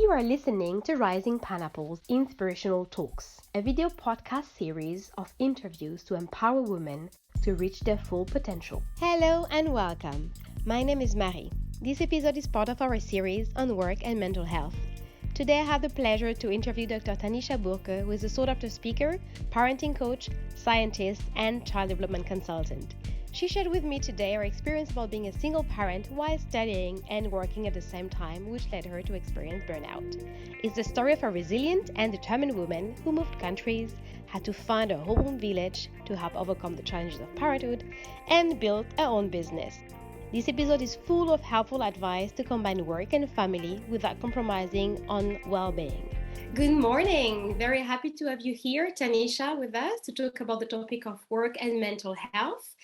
You are listening to Rising Pineapple's Inspirational Talks, a video podcast series of interviews to empower women to reach their full potential. Hello and welcome. My name is Marie. This episode is part of our series on work and mental health. Today I have the pleasure to interview Dr. Tanisha Burke, who is a sought-after speaker, parenting coach, scientist, and child development consultant. She shared with me today her experience about being a single parent while studying and working at the same time, which led her to experience burnout. It's the story of a resilient and determined woman who moved countries, had to find her home village to help overcome the challenges of parenthood, and built her own business. This episode is full of helpful advice to combine work and family without compromising on well-being. Good morning. Very happy to have you here, Tanisha, with us to talk about the topic of work and mental health.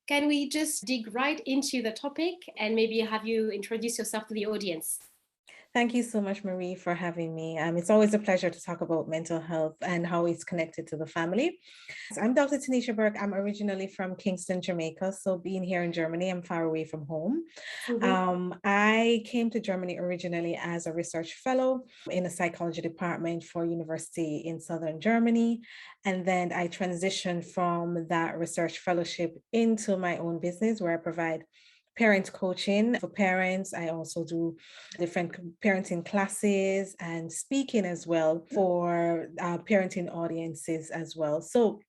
Can we just dig right into the topic and maybe have you introduce yourself to the audience? Thank you so much, Marie, for having me. It's always a pleasure to talk about mental health and how it's connected to the family. So I'm Dr. Tanisha Burke. I'm originally from Kingston, Jamaica. So being here in Germany, I'm far away from home. I came to Germany originally as a research fellow in a psychology department for university in southern Germany. And then I transitioned from that research fellowship into my own business where I provide parent coaching for parents. I also do different parenting classes and speaking as well for parenting audiences as well. So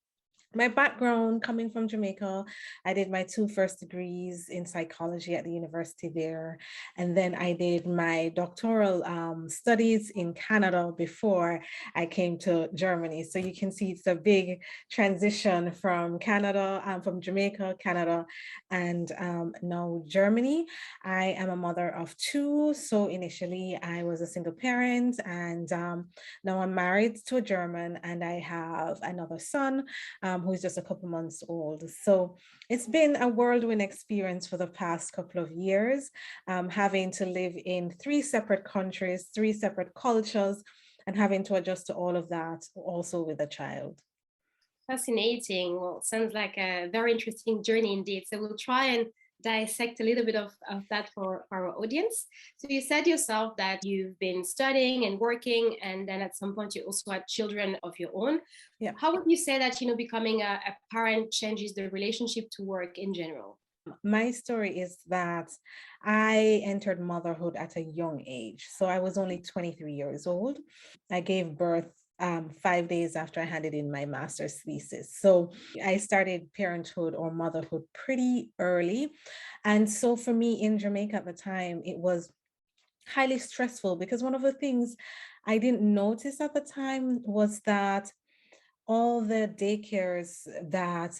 my background coming from Jamaica, I did my two first degrees in psychology at the university there. And then I did my doctoral studies in Canada before I came to Germany. So you can see it's a big transition from Canada, from Jamaica, Canada, and now Germany. I am a mother of two. So initially I was a single parent, and now I'm married to a German, and I have another son who's just a couple months old. So it's been a whirlwind experience for the past couple of years, having to live in three separate countries, three separate cultures, and having to adjust to all of that also with a child. Fascinating. Well, it sounds like a very interesting journey indeed. So we'll try and dissect a little bit of that for our audience. So you said yourself that you've been studying and working, and then at some point you also had children of your own. Yeah. How would you say that, becoming a parent changes the relationship to work in general? My story is that I entered motherhood at a young age. So I was only 23 years old. I gave birth 5 days after I handed in my master's thesis. So I started parenthood or motherhood pretty early. And so for me in Jamaica at the time, it was highly stressful because one of the things I didn't notice at the time was that all the daycares that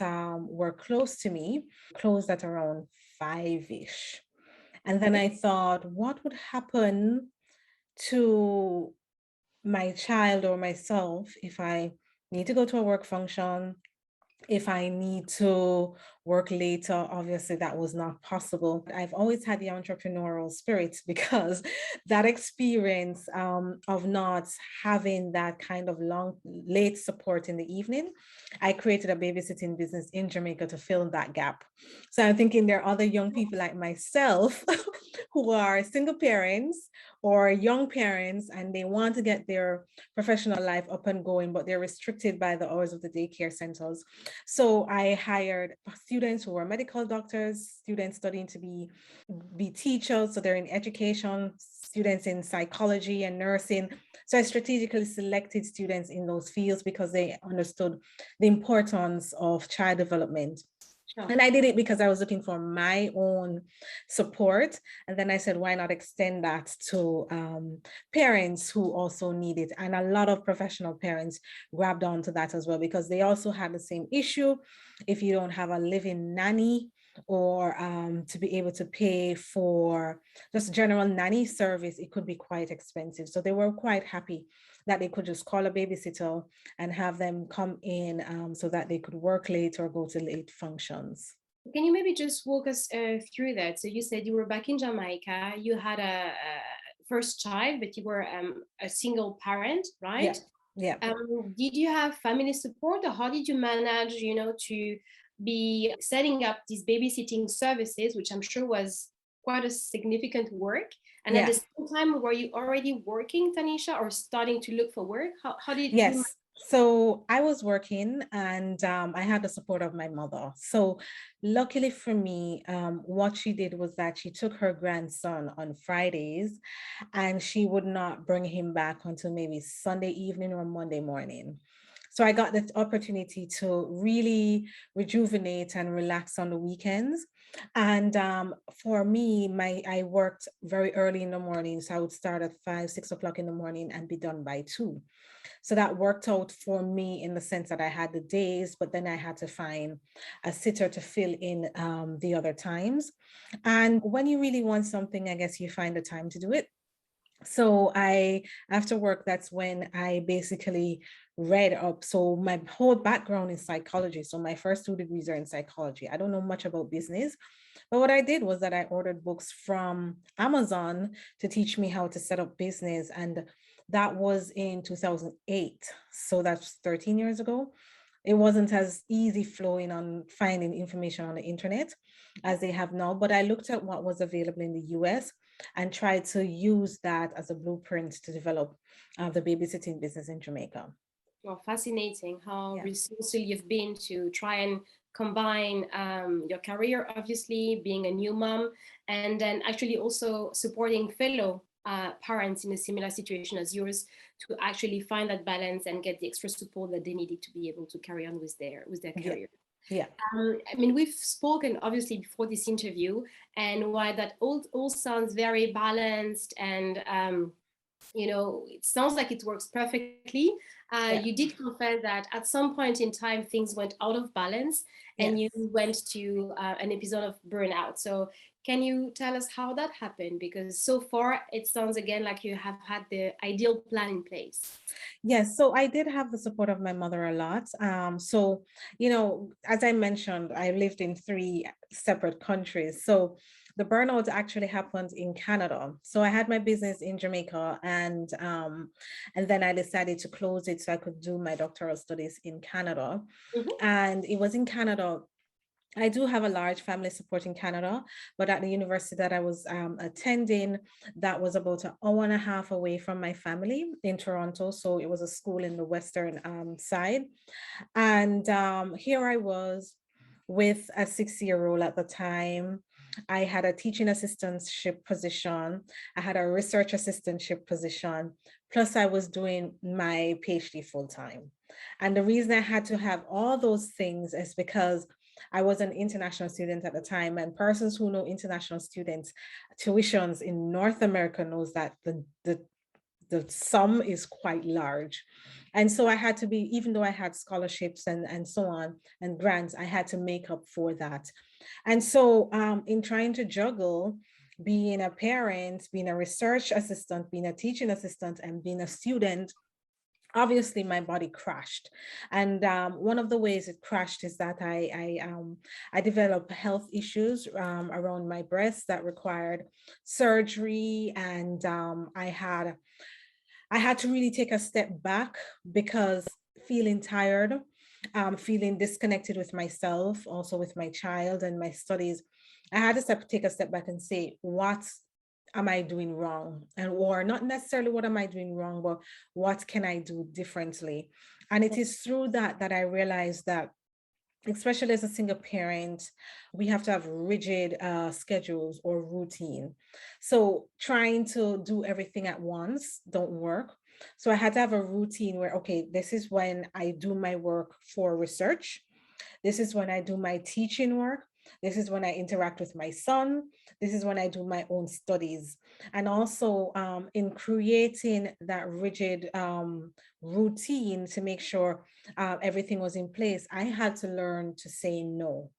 were close to me closed at around 5-ish. And then I thought, what would happen to my child or myself if I need to go to a work function, if I need to work later? Obviously that was not possible. I've always had the entrepreneurial spirit because that experience of not having that kind of late support in the evening, I created a babysitting business in Jamaica to fill that gap. So I'm thinking there are other young people like myself who are single parents or young parents, and they want to get their professional life up and going, but they're restricted by the hours of the daycare centers. So I hired students who were medical doctors, students studying to be teachers, so they're in education, students in psychology and nursing. So I strategically selected students in those fields because they understood the importance of child development. Sure. And I did it because I was looking for my own support. And then I said, why not extend that to parents who also need it? And a lot of professional parents grabbed onto that as well, because they also had the same issue. If you don't have a living nanny or to be able to pay for just general nanny service, it could be quite expensive. So they were quite happy that they could just call a babysitter and have them come in so that they could work late or go to late functions. Can you maybe just walk us through that? So you said you were back in Jamaica, you had a first child, but you were a single parent, right? Yeah. Did you have family support, or how did you manage, to be setting up these babysitting services, which I'm sure was quite a significant work? And at the Yeah. same time, were you already working, Tanisha, or starting to look for work? How did you? Yes. So I was working and I had the support of my mother. So luckily for me, what she did was that she took her grandson on Fridays and she would not bring him back until maybe Sunday evening or Monday morning. So I got the opportunity to really rejuvenate and relax on the weekends. And for me, I worked very early in the morning. So I would start at 5, 6 o'clock in the morning and be done by 2. So that worked out for me in the sense that I had the days, but then I had to find a sitter to fill in the other times. And when you really want something, I guess you find the time to do it. So after work, that's when I basically read up. So my whole background is psychology. So my first 2 degrees are in psychology. I don't know much about business, but what I did was that I ordered books from Amazon to teach me how to set up business. And that was in 2008. So that's 13 years ago. It wasn't as easy flowing on finding information on the internet as they have now, but I looked at what was available in the US and tried to use that as a blueprint to develop the babysitting business in Jamaica. Well, fascinating how Yeah. resourceful you've been to try and combine your career, obviously, being a new mom, and then actually also supporting fellow parents in a similar situation as yours to actually find that balance and get the extra support that they needed to be able to carry on with their Yeah. career. Yeah. I mean, we've spoken obviously before this interview, and while that all sounds very balanced and it sounds like it works perfectly. Yeah. You did confess that at some point in time things went out of balance and Yes. you went to an episode of burnout. So can you tell us how that happened? Because so far it sounds again like you have had the ideal plan in place. Yes, so I did have the support of my mother a lot. So, as I mentioned, I lived in 3 separate countries. So the burnout actually happened in Canada. So I had my business in Jamaica and then I decided to close it so I could do my doctoral studies in Canada. Mhm. And it was in Canada. I do have a large family support in Canada, but at the university that I was attending, that was about an hour and a half away from my family in Toronto. So it was a school in the western side. And here I was with a 6-year-old at the time. I had a teaching assistantship position. I had a research assistantship position. Plus, I was doing my PhD full time. And the reason I had to have all those things is because I was an international student at the time, and persons who know international students tuitions in North America knows that the sum is quite large. And so I had to be, even though I had scholarships and so on and grants, I had to make up for that. And so in trying to juggle being a parent, being a research assistant, being a teaching assistant, and being a student, obviously my body crashed. And one of the ways it crashed is that I developed health issues around my breasts that required surgery. And I had to really take a step back because feeling tired, feeling disconnected with myself, also with my child and my studies. I had to take a step back and say, what am I doing wrong? And or not necessarily what am I doing wrong, but what can I do differently? And it is through that I realized that, especially as a single parent, we have to have rigid schedules or routine. So trying to do everything at once don't work. So I had to have a routine where, okay, this is when I do my work for research. This is when I do my teaching work. This is when I interact with my son. This is when I do my own studies. And also in creating that rigid routine to make sure everything was in place, I had to learn to say no.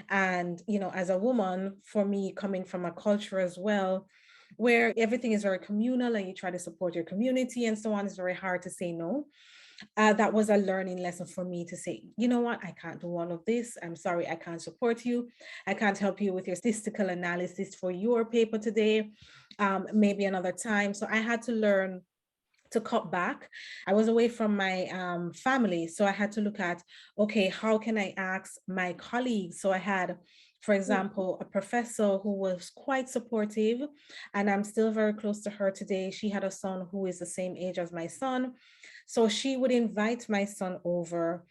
And, as a woman, for me, coming from a culture as well, where everything is very communal and you try to support your community and so on, it's very hard to say no. That was a learning lesson for me to say, you know what, I can't do all of this. I'm sorry, I can't support you. I can't help you with your statistical analysis for your paper today. Maybe another time. So I had to learn to cut back. I was away from my family. So I had to look at, okay, how can I ask my colleagues? So I had For example, a professor who was quite supportive, and I'm still very close to her today. She had a son who is the same age as my son. So she would invite my son over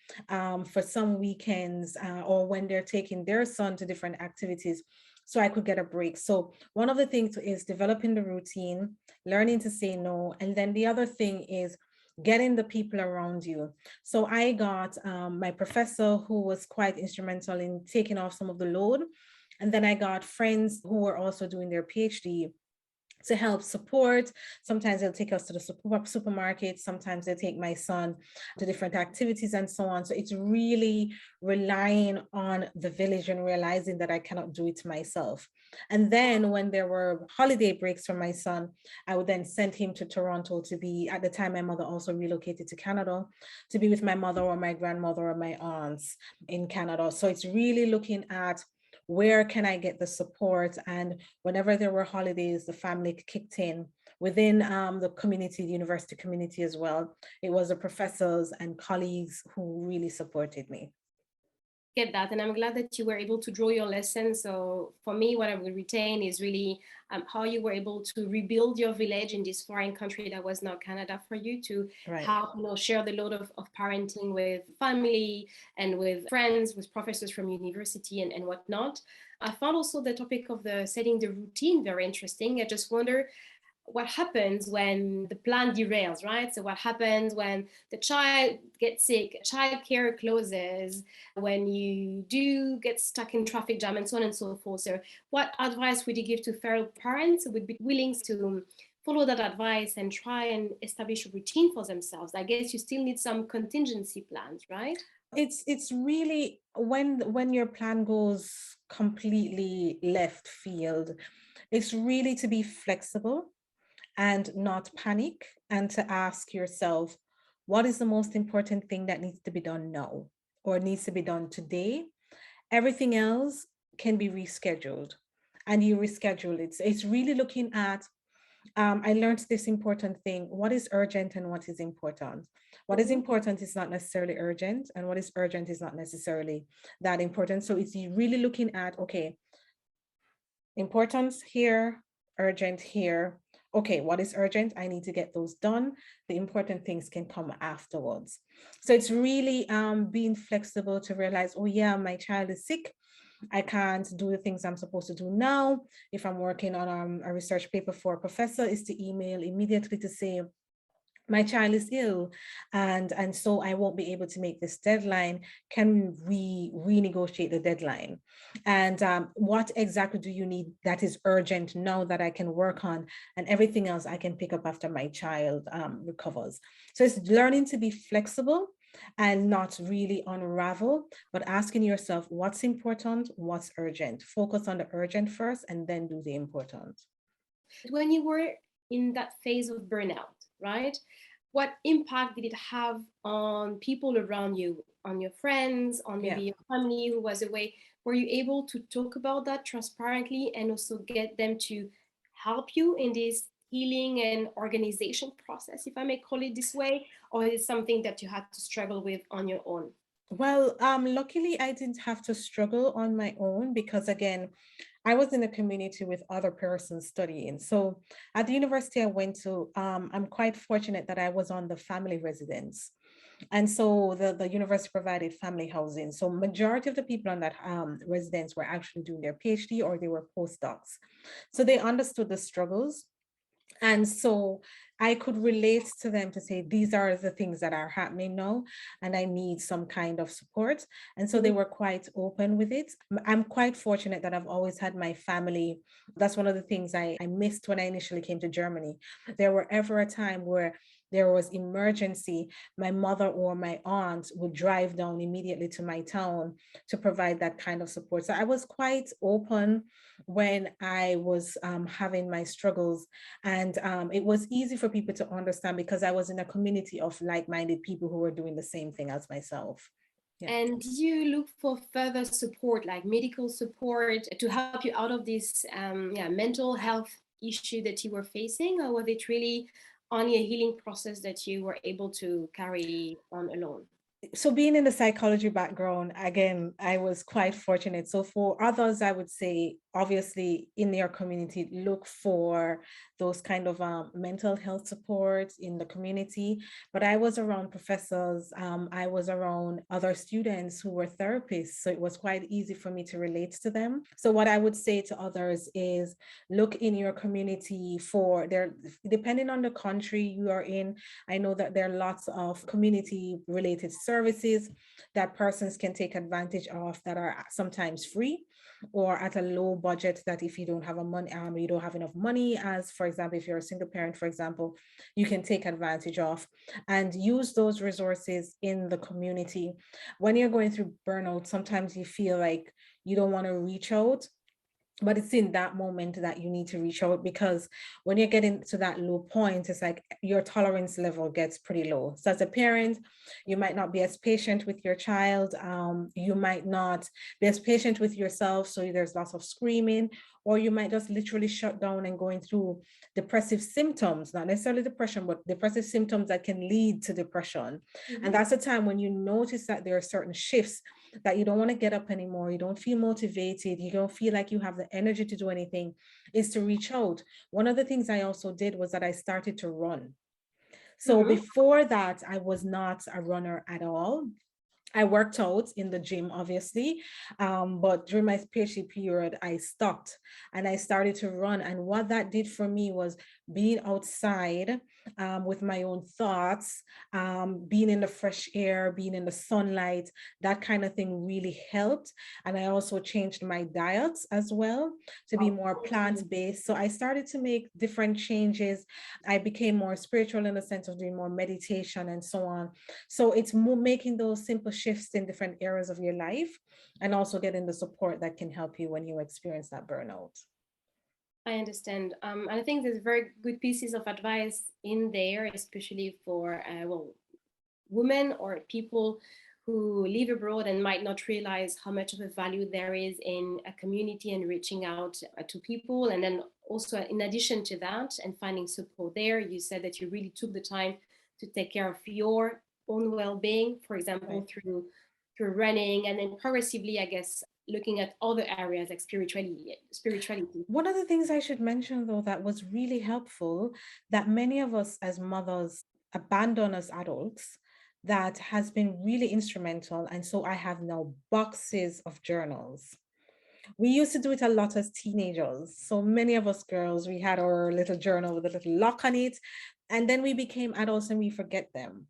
for some weekends or when they're taking their son to different activities so I could get a break. So one of the things is developing the routine, learning to say no. And then the other thing is getting the people around you. So I got my professor who was quite instrumental in taking off some of the load. And then I got friends who were also doing their PhD to help support. Sometimes they'll take us to the supermarket. Sometimes they'll take my son to different activities and so on. So it's really relying on the village and realizing that I cannot do it myself. And then when there were holiday breaks for my son, I would then send him to Toronto to be, at the time, my mother also relocated to Canada, to be with my mother or my grandmother or my aunts in Canada. So it's really looking at where can I get the support? And whenever there were holidays, the family kicked in within the community, the university community as well. It was the professors and colleagues who really supported me. Get that, and I'm glad that you were able to draw your lesson. So for me, what I will retain is really how you were able to rebuild your village in this foreign country that was not Canada for you, to Right. how, share the load of parenting with family and with friends, with professors from university and whatnot. I found also the topic of the setting the routine very interesting. I just wonder what happens when the plan derails, right? So what happens when the child gets sick, childcare closes, when you do get stuck in traffic jam, and so on and so forth. So what advice would you give to fellow parents who would be willing to follow that advice and try and establish a routine for themselves? I guess you still need some contingency plans, right? It's really when your plan goes completely left field, it's really to be flexible and not panic, and to ask yourself, what is the most important thing that needs to be done now or needs to be done today? Everything else can be rescheduled, and you reschedule it. So it's really looking at, I learned this important thing: what is urgent and what is important. What is important is not necessarily urgent, and what is urgent is not necessarily that important. So it's really looking at, okay, importance here, urgent here. Okay, what is urgent? I need to get those done. The important things can come afterwards. So it's really being flexible to realize, oh yeah, my child is sick. I can't do the things I'm supposed to do now. If I'm working on a research paper for a professor, is to email immediately to say, my child is ill, and so I won't be able to make this deadline. Can we renegotiate the deadline? And what exactly do you need that is urgent now that I can work on, and everything else I can pick up after my child recovers? So it's learning to be flexible and not really unravel, but asking yourself what's important, what's urgent. Focus on the urgent first and then do the important. When you were in that phase of burnout, right? What impact did it have on people around you, on your friends, on maybe Yeah. your family who was away? Were you able to talk about that transparently and also get them to help you in this healing and organization process, if I may call it this way? Or is it something that you had to struggle with on your own? Well, luckily I didn't have to struggle on my own because again, I was in a community with other persons studying. So at the university I went to, I'm quite fortunate that I was on the family residence. And so the university provided family housing. So majority of the people on that residence were actually doing their PhD or they were postdocs. So they understood the struggles. And so I could relate to them to say, these are the things that are happening now, and I need some kind of support. And so they were quite open with it. I'm quite fortunate that I've always had my family. That's one of the things I missed when I initially came to Germany. There were ever a time where there was emergency, my mother or my aunt would drive down immediately to my town to provide that kind of support. So I was quite open when I was having my struggles. And it was easy for people to understand because I was in a community of like-minded people who were doing the same thing as myself. Yeah. And did you look for further support, like medical support, to help you out of this mental health issue that you were facing? Or was it really only a healing process that you were able to carry on alone? So being in the psychology background, again, I was quite fortunate. So for others, I would say, obviously, in their community, look for those kind of mental health support in the community. But I was around professors, I was around other students who were therapists. So it was quite easy for me to relate to them. So what I would say to others is look in your community for there, depending on the country you are in. I know that there are lots of community related services that persons can take advantage of that are sometimes free or at a low budget, that if you don't have a money, you don't have enough money, as for example, if you're a single parent, for example, you can take advantage of and use those resources in the community. When you're going through burnout, sometimes you feel like you don't want to reach out, but it's in that moment that you need to reach out, because when you're getting to that low point, it's like your tolerance level gets pretty low. So as a parent, you might not be as patient with your child, you might not be as patient with yourself, so there's lots of screaming, or you might just literally shut down and going through depressive symptoms, not necessarily depression, but depressive symptoms that can lead to depression. And that's a time when you notice that there are certain shifts, that you don't want to get up anymore, you don't feel motivated, you don't feel like you have the energy to do anything, is to reach out. One of the things I also did was that I started to run. So before that, I was not a runner at all. I worked out in the gym, obviously, but during my PhD period, I stopped and I started to run. And what that did for me was being outside with my own thoughts, being in the fresh air, being in the sunlight, that kind of thing really helped. And I also changed my diet as well to be more plant-based. So I started to make different changes. I became more spiritual in the sense of doing more meditation and so on. So it's more making those simple shifts in different areas of your life, and also getting the support that can help you when you experience that burnout. I understand. And I think there's very good pieces of advice in there, especially for women or people who live abroad and might not realize how much of a value there is in a community and reaching out to people. And then also, in addition to that, and finding support there, you said that you really took the time to take care of your own well-being, for example, Right. through running, and then progressively, I guess, looking at other areas like spirituality. One of the things I should mention, though, that was really helpful, that many of us as mothers abandon as adults, that has been really instrumental. And so I have now boxes of journals. We used to do it a lot as teenagers. So many of us girls, we had our little journal with a little lock on it. And then we became adults and we forget them.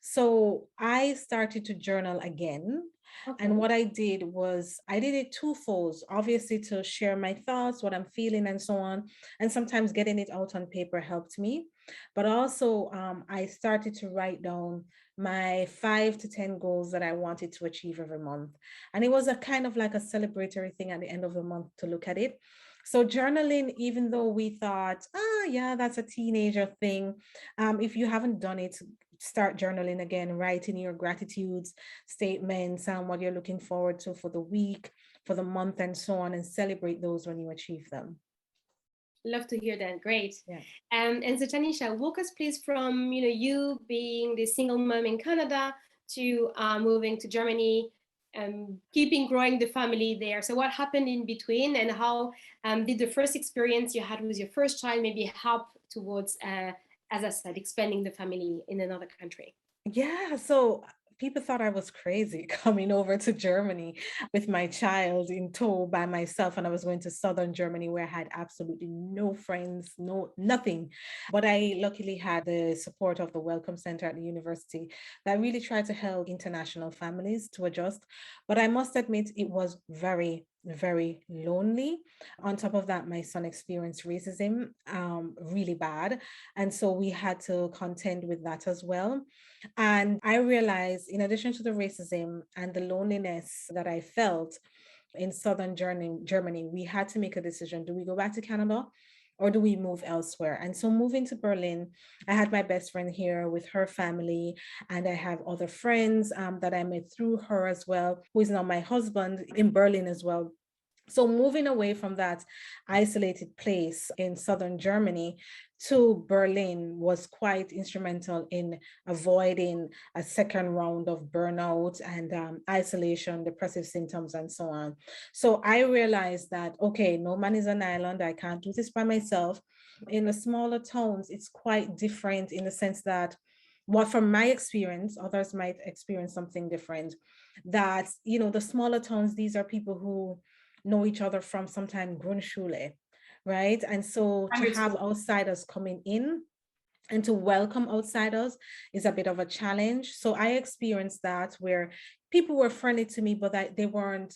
So I started to journal again. And Okay. what I did was I did it twofold, obviously to share my thoughts, what I'm feeling, and so on. And sometimes getting it out on paper helped me. But also, I started to write down my 5 to 10 goals that I wanted to achieve every month. And it was a kind of like a celebratory thing at the end of the month to look at it. So journaling, even though we thought, yeah, that's a teenager thing, if you haven't done it, start journaling again, writing your gratitudes, statements, and what you're looking forward to for the week, for the month, and so on, and celebrate those when you achieve them. Love to hear that. Great. Yeah. And so Tanisha, walk us please from you being the single mom in Canada to moving to Germany, keeping growing the family there. So what happened in between, and how did the first experience you had with your first child maybe help towards, as I said, expanding the family in another country? Yeah, so people thought I was crazy coming over to Germany with my child in tow by myself, and I was going to southern Germany where I had absolutely no friends, no nothing. But I luckily had the support of the Welcome Center at the university that really tried to help international families to adjust. But I must admit, it was very, very lonely. On top of that, my son experienced racism really bad. And so we had to contend with that as well. And I realized, in addition to the racism and the loneliness that I felt in southern Germany, we had to make a decision. Do we go back to Canada or do we move elsewhere? And so moving to Berlin, I had my best friend here with her family, and I have other friends that I met through her as well, who is now my husband in Berlin as well. So moving away from that isolated place in southern Germany to Berlin was quite instrumental in avoiding a second round of burnout and isolation, depressive symptoms, and so on. So I realized that, okay, no man is an island. I can't do this by myself. In the smaller towns, it's quite different in the sense that, what from my experience, others might experience something different. That, the smaller towns, these are people who know each other from sometime Grundschule, right? And so to Primary have school. outsiders coming in and to welcome outsiders is a bit of a challenge. So I experienced that where people were friendly to me, but they weren't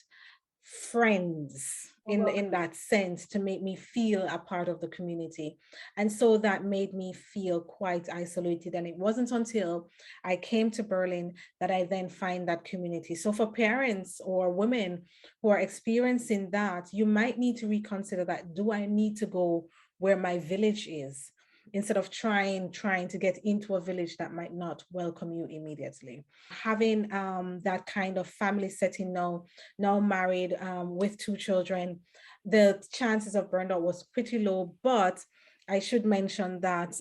friends Or in welcome. that sense to make me feel a part of the community. And so that made me feel quite isolated. And it wasn't until I came to Berlin that I then find that community. So for parents or women who are experiencing that, you might need to reconsider that. Do I need to go where my village is, instead of trying to get into a village that might not welcome you immediately? Having that kind of family setting, now married, with two children, the chances of burnout was pretty low. But I should mention that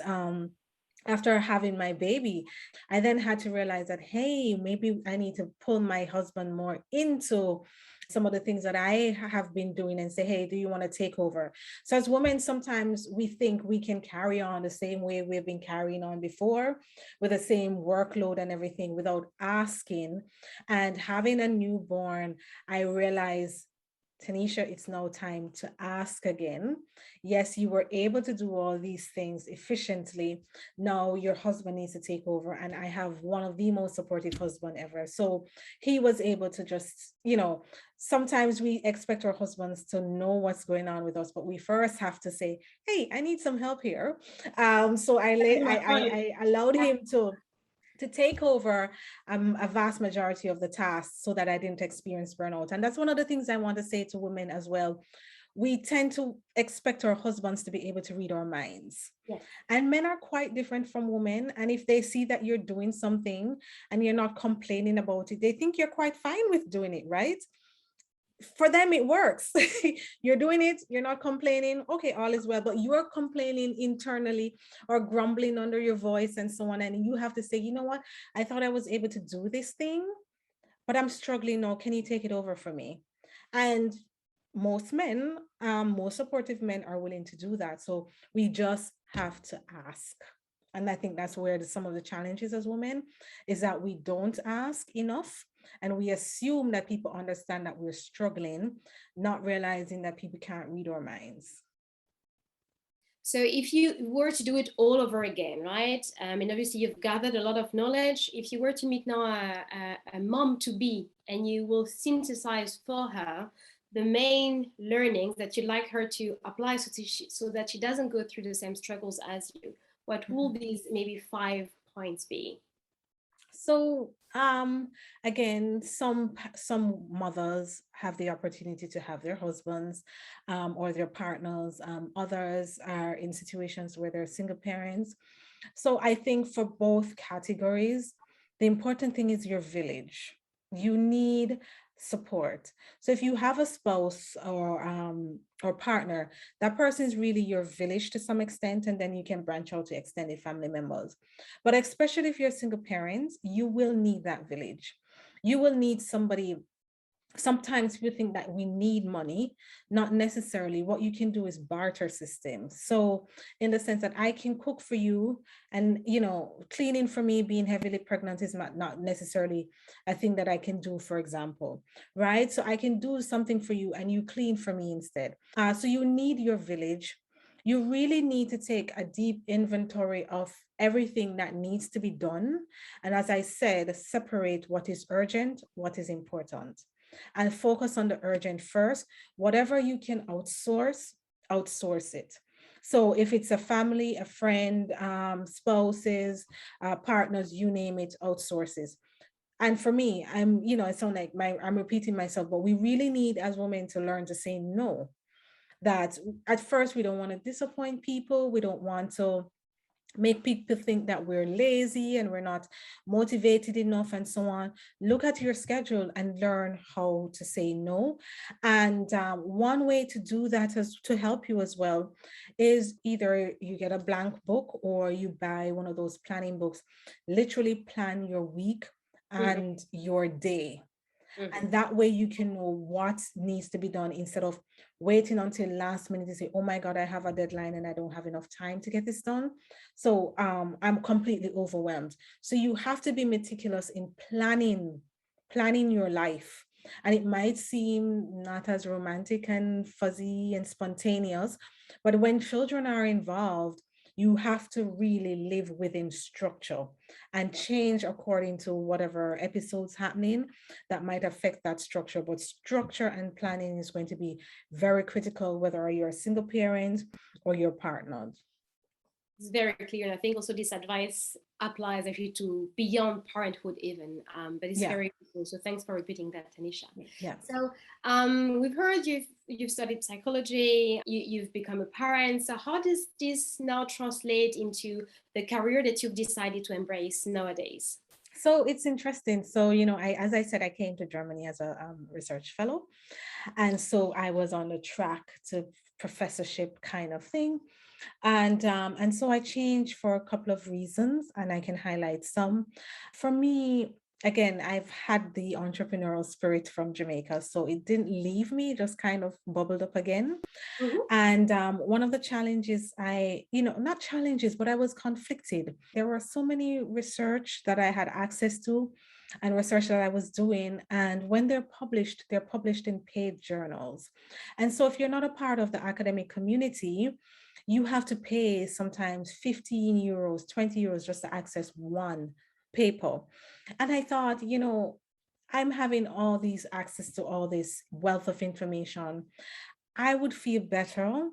after having my baby, I then had to realize that, hey, maybe I need to pull my husband more into some of the things that I have been doing and say, hey, do you want to take over? So as women, sometimes we think we can carry on the same way we've been carrying on before, with the same workload and everything, without asking. And having a newborn, I realized, Tanisha, it's now time to ask again. Yes, you were able to do all these things efficiently. Now your husband needs to take over. And I have one of the most supportive husband ever. So he was able to just, sometimes we expect our husbands to know what's going on with us, but we first have to say, hey, I need some help here. So I allowed him to take over a vast majority of the tasks so that I didn't experience burnout. And that's one of the things I want to say to women as well. We tend to expect our husbands to be able to read our minds. Yes. And men are quite different from women. And if they see that you're doing something and you're not complaining about it, they think you're quite fine with doing it, right? For them it works. You're doing it, you're not complaining, okay, all is well. But you're complaining internally or grumbling under your voice and so on, and you have to say, you know what, I thought I was able to do this thing, but I'm struggling now, can you take it over for me? And most men, most supportive men are willing to do that. So we just have to ask. And I think that's where some of the challenges as women is that we don't ask enough, and we assume that people understand that we're struggling, not realizing that people can't read our minds. So if you were to do it all over again, right? And obviously you've gathered a lot of knowledge. If you were to meet now a mom to be, and you will synthesize for her the main learnings that you'd like her to apply so that she doesn't go through the same struggles as you, what will these maybe 5 points be? So again, some mothers have the opportunity to have their husbands or their partners. Others are in situations where they're single parents. So I think for both categories, the important thing is your village. You need support. So if you have a spouse or partner, that person is really your village to some extent, and then you can branch out to extended family members. But especially if you're single parents, you will need that village. You will need somebody. Sometimes we think that we need money, not necessarily. What you can do is barter systems. So in the sense that I can cook for you, and cleaning for me, being heavily pregnant is not necessarily a thing that I can do, for example, right? So I can do something for you and you clean for me instead. So you need your village. You really need to take a deep inventory of everything that needs to be done. And as I said, separate what is urgent, what is important, and focus on the urgent first. Whatever you can outsource, outsource it. So if it's a family, a friend, spouses, partners, you name it, outsources. And for me, I sound like I'm repeating myself, but we really need as women to learn to say no. That at first we don't want to disappoint people. We don't want to make people think that we're lazy and we're not motivated enough and so on. Look at your schedule and learn how to say no. And one way to do that is to help you as well is either you get a blank book or you buy one of those planning books. Literally plan your week Mhm, and your day, mhm. and that way you can know what needs to be done instead of waiting until last minute to say, oh my God, I have a deadline and I don't have enough time to get this done. So I'm completely overwhelmed. So you have to be meticulous in planning your life. And it might seem not as romantic and fuzzy and spontaneous, but when children are involved, you have to really live within structure and change according to whatever episodes happening that might affect that structure. But structure and planning is going to be very critical, whether you're a single parent or you're partnered. It's very clear, and I think also this advice applies actually to beyond parenthood even, but it's Yeah, very useful. So thanks for repeating that, Tanisha. yeah. So we've heard you've studied psychology, you've become a parent. So how does this now translate into the career that you've decided to embrace nowadays? So it's interesting. So, as I said, I came to Germany as a research fellow. And so I was on the track to professorship kind of thing. And so I changed for a couple of reasons, and I can highlight some. For me, again, I've had the entrepreneurial spirit from Jamaica, so it didn't leave me, just kind of bubbled up again. Mhm. And one of the challenges not challenges, but I was conflicted. There were so many research that I had access to and research that I was doing. And when they're published in paid journals. And so if you're not a part of the academic community, you have to pay sometimes 15 euros, 20 euros just to access one paper. And I thought, I'm having all these access to all this wealth of information. I would feel better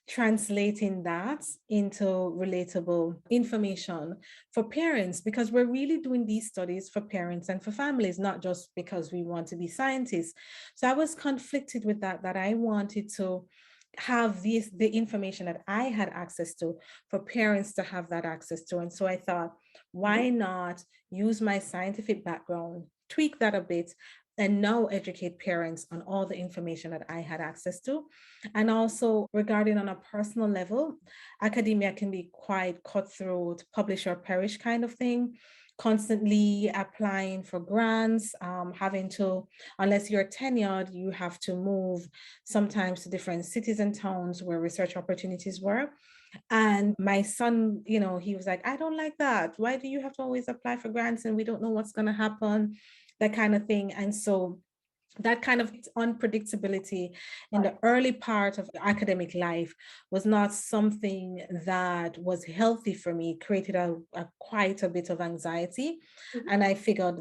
translating that into relatable information for parents, because we're really doing these studies for parents and for families, not just because we want to be scientists. So I was conflicted with that I wanted to have the information that I had access to for parents to have that access to. And so I thought, Mhm. why not use my scientific background, tweak that a bit, and now educate parents on all the information that I had access to. And also, regarding on a personal level, academia can be quite cutthroat, publish or perish kind of thing. Constantly applying for grants, having to, unless you're tenured, you have to move sometimes to different cities and towns where research opportunities were. And my son, he was like, I don't like that. Why do you have to always apply for grants and we don't know what's going to happen? That kind of thing. And so that kind of unpredictability in Right. the early part of academic life was not something that was healthy for me, created quite a bit of anxiety. Mhm. And I figured,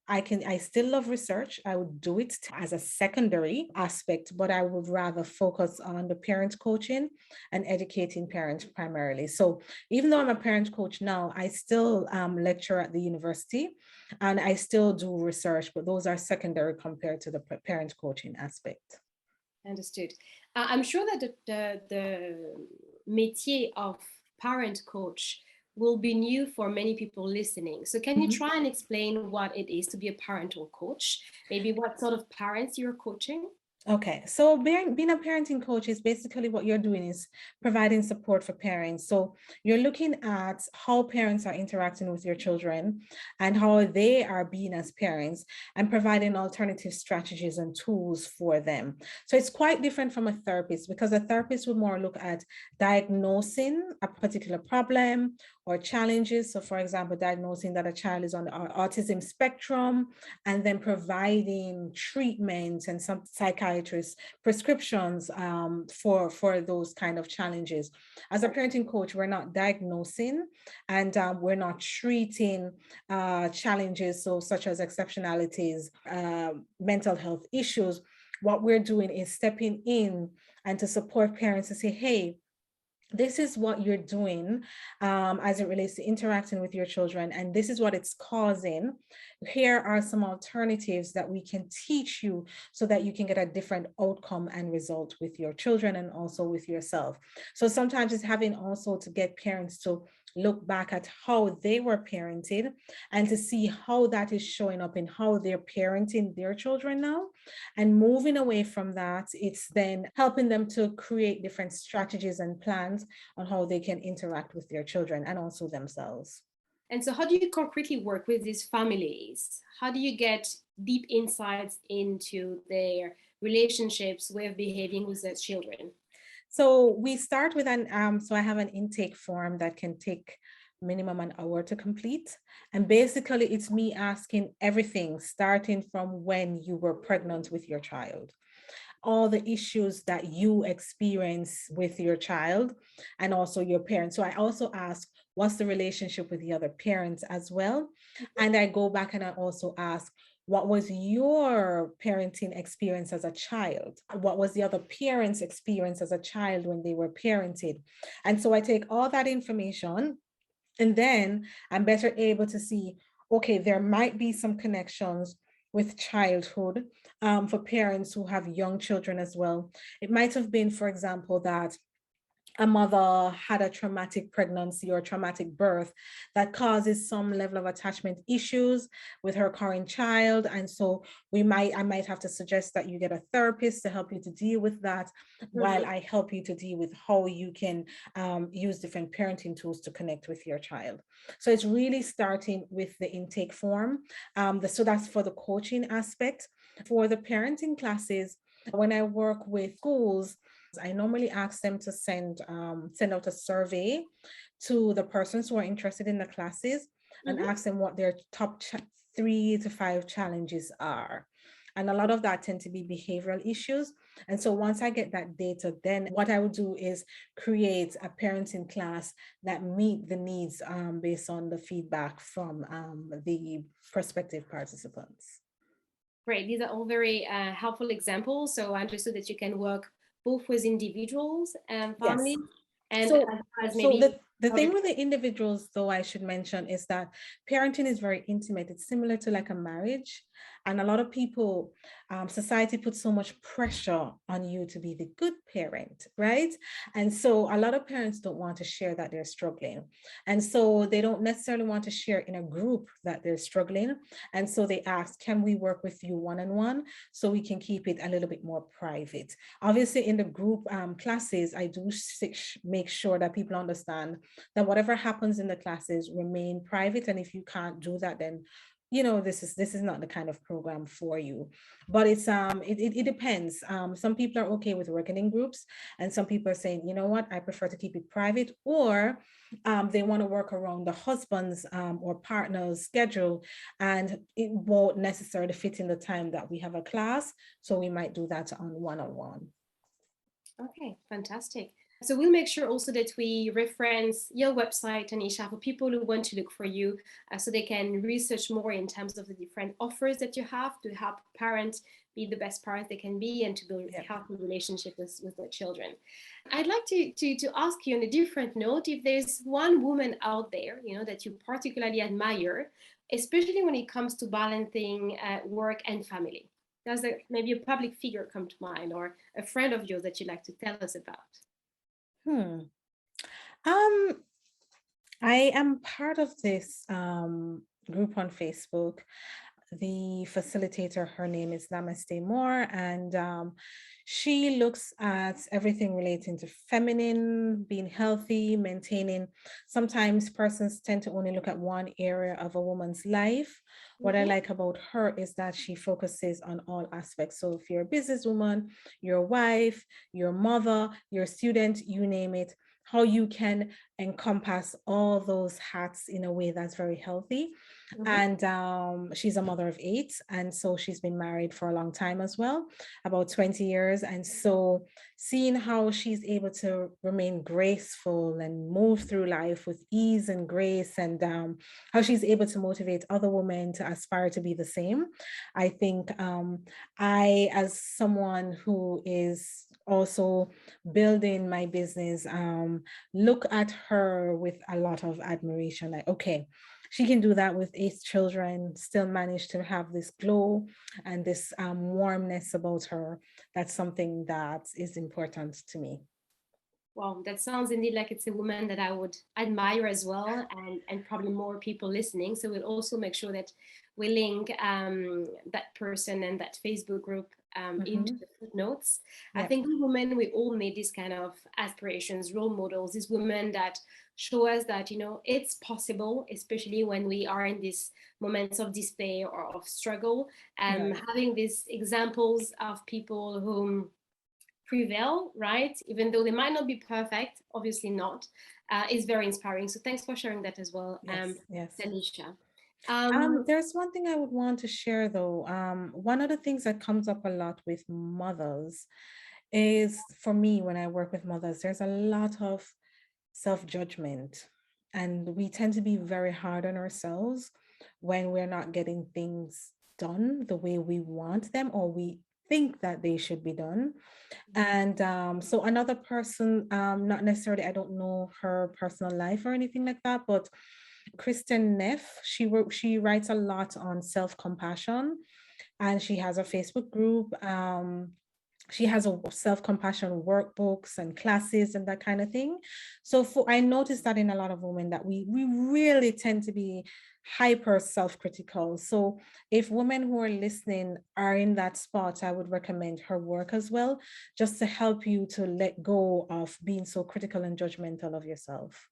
I still love research. I would do it as a secondary aspect, but I would rather focus on the parent coaching and educating parents primarily. So even though I'm a parent coach now, I still lecture at the university and I still do research, but those are secondary compared to the parent coaching aspect. Understood. I'm sure that the métier of parent coach will be new for many people listening. So can you Mhm. try and explain what it is to be a parental coach? Maybe what sort of parents you're coaching? Okay, so being a parenting coach is basically what you're doing is providing support for parents. So you're looking at how parents are interacting with your children and how they are being as parents and providing alternative strategies and tools for them. So it's quite different from a therapist, because a therapist would more look at diagnosing a particular problem or challenges. So for example, diagnosing that a child is on the autism spectrum and then providing treatment and some psychiatrist prescriptions for those kind of challenges. As a parenting coach, we're not diagnosing and we're not treating challenges, so such as exceptionalities, mental health issues. What we're doing is stepping in and to support parents to say, hey, this is what you're doing as it relates to interacting with your children, and this is what it's causing. Here are some alternatives that we can teach you so that you can get a different outcome and result with your children and also with yourself. So sometimes it's having also to get parents to look back at how they were parented and to see how that is showing up in how they're parenting their children now. And moving away from that, it's then helping them to create different strategies and plans on how they can interact with their children and also themselves. And so, how do you concretely work with these families? How do you get deep insights into their relationships, way of behaving with their children? So we start with so I have an intake form that can take minimum an hour to complete. And basically it's me asking everything, starting from when you were pregnant with your child, all the issues that you experience with your child and also your parents. So I also ask, what's the relationship with the other parents as well? And I go back and I also ask, what was your parenting experience as a child? What was the other parents' experience as a child when they were parented? And so I take all that information and then I'm better able to see, okay, there might be some connections with childhood for parents who have young children as well. It might have been, for example, that a mother had a traumatic pregnancy or traumatic birth that causes some level of attachment issues with her current child. And so I might have to suggest that you get a therapist to help you to deal with that, while I help you to deal with how you can use different parenting tools to connect with your child. So it's really starting with the intake form. So that's for the coaching aspect. For the parenting classes, when I work with schools, I normally ask them to send out a survey to the persons who are interested in the classes and ask them what their top 3 to 5 challenges are. And a lot of that tend to be behavioral issues. And so once I get that data, then what I would do is create a parenting class that meet the needs based on the feedback from the prospective participants. Great. These are all very helpful examples. So I understood that you can work both with individuals and Yes. families, and So, as so maybe the other. thing with the individuals, though, I should mention is that parenting is very intimate. It's similar to like a marriage. And a lot of people, society puts so much pressure on you to be the good parent, right? And so a lot of parents don't want to share that they're struggling. And so they don't necessarily want to share in a group that they're struggling. And so they ask, can we work with you one-on-one so we can keep it a little bit more private? Obviously, in the group classes, I do make sure that people understand that whatever happens in the classes remain private. And if you can't do that, then this is not the kind of program for you. But it depends. Some people are okay with working in groups, and some people are saying, you know what, I prefer to keep it private, or they want to work around the husband's or partner's schedule, and it won't necessarily fit in the time that we have a class, so we might do that on one-on-one. Okay, fantastic. So we'll make sure also that we reference your website, Tanisha, for people who want to look for you, so they can research more in terms of the different offers that you have to help parents be the best parents they can be and to build a healthy relationship with their children. I'd like to ask you on a different note, if there's one woman out there, that you particularly admire, especially when it comes to balancing work and family. Does maybe a public figure come to mind, or a friend of yours that you'd like to tell us about? Hmm. Um, I am part of this group on Facebook. The facilitator, her name is Namaste Moore, and she looks at everything relating to feminine, being healthy, maintaining. Sometimes persons tend to only look at one area of a woman's life. What I like about her is that she focuses on all aspects. So if you're a businesswoman, your wife, your mother, your student, you name it, how you can encompass all those hats in a way that's very healthy. And she's a mother of 8, and so she's been married for a long time as well, about 20 years. And so seeing how she's able to remain graceful and move through life with ease and grace, and how she's able to motivate other women to aspire to be the same, I think I, as someone who is also building my business, look at her with a lot of admiration. Like, okay, she can do that with 8 children, still manage to have this glow and this warmness about her. That's something that is important to me. Wow, that sounds indeed like it's a woman that I would admire as well, and probably more people listening. So we'll also make sure that we link that person and that Facebook group into Mm-hmm. the footnotes. I Yep. think we women, we all need these kind of aspirations, role models, these women that show us that, it's possible, especially when we are in these moments of despair or of struggle. Right. Having these examples of people who prevail, right? Even though they might not be perfect, obviously not, is very inspiring. So thanks for sharing that as well, Yes. Yes. Tanisha. Um, There's one thing I would want to share though. One of the things that comes up a lot with mothers is, for me, when I work with mothers, there's a lot of self-judgment, and we tend to be very hard on ourselves when we're not getting things done the way we want them, or we think that they should be done. And so another person, not necessarily, I don't know her personal life or anything like that, but Kristen Neff, she writes a lot on self-compassion, and she has a Facebook group. She has a self-compassion workbooks and classes and that kind of thing. So I noticed that in a lot of women, that we really tend to be hyper self-critical. So if women who are listening are in that spot, I would recommend her work as well, just to help you to let go of being so critical and judgmental of yourself.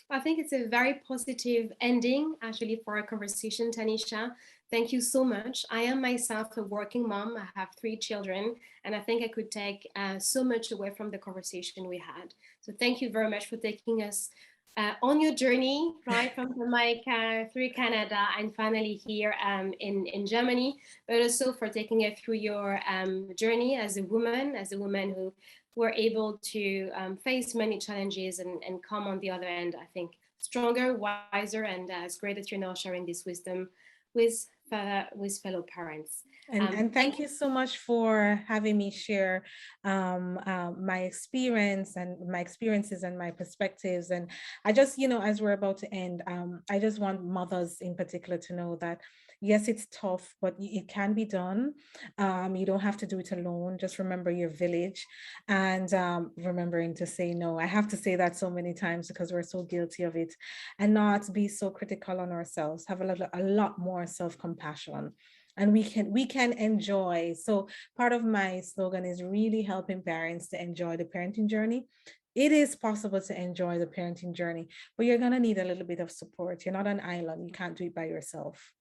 I think it's a very positive ending, actually, for our conversation, Tanisha. Thank you so much. I am myself a working mom. I have 3 children, and I think I could take so much away from the conversation we had. So thank you very much for taking us on your journey, right, from Jamaica through Canada and finally here in Germany, but also for taking us through your journey as a woman who were able to face many challenges and come on the other end, I think, stronger, wiser, and it's great that you're now sharing this wisdom with, with fellow parents. And Thank thank you so much for having me share my experience and my experiences and my perspectives. And I just, as we're about to end, I just want mothers in particular to know that yes, it's tough, but it can be done. You don't have to do it alone. Just remember your village, and remembering to say no. I have to say that so many times because we're so guilty of it, and not be so critical on ourselves. Have a lot more self-compassion, and we can enjoy. So part of my slogan is really helping parents to enjoy the parenting journey. It is possible to enjoy the parenting journey, but you're going to need a little bit of support. You're not an island. You can't do it by yourself.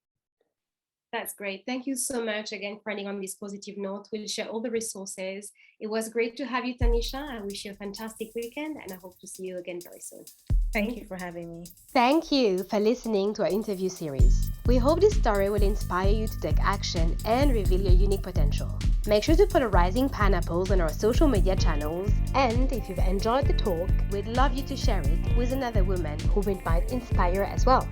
That's great. Thank you so much again for ending on this positive note. We'll share all the resources. It was great to have you, Tanisha. I wish you a fantastic weekend, and I hope to see you again very soon. Thank Thank you you. for having me. Thank you for listening to our interview series. We hope this story will inspire you to take action and reveal your unique potential. Make sure to follow Rising Pineapples on our social media channels, and if you've enjoyed the talk, we'd love you to share it with another woman whom it might inspire as well.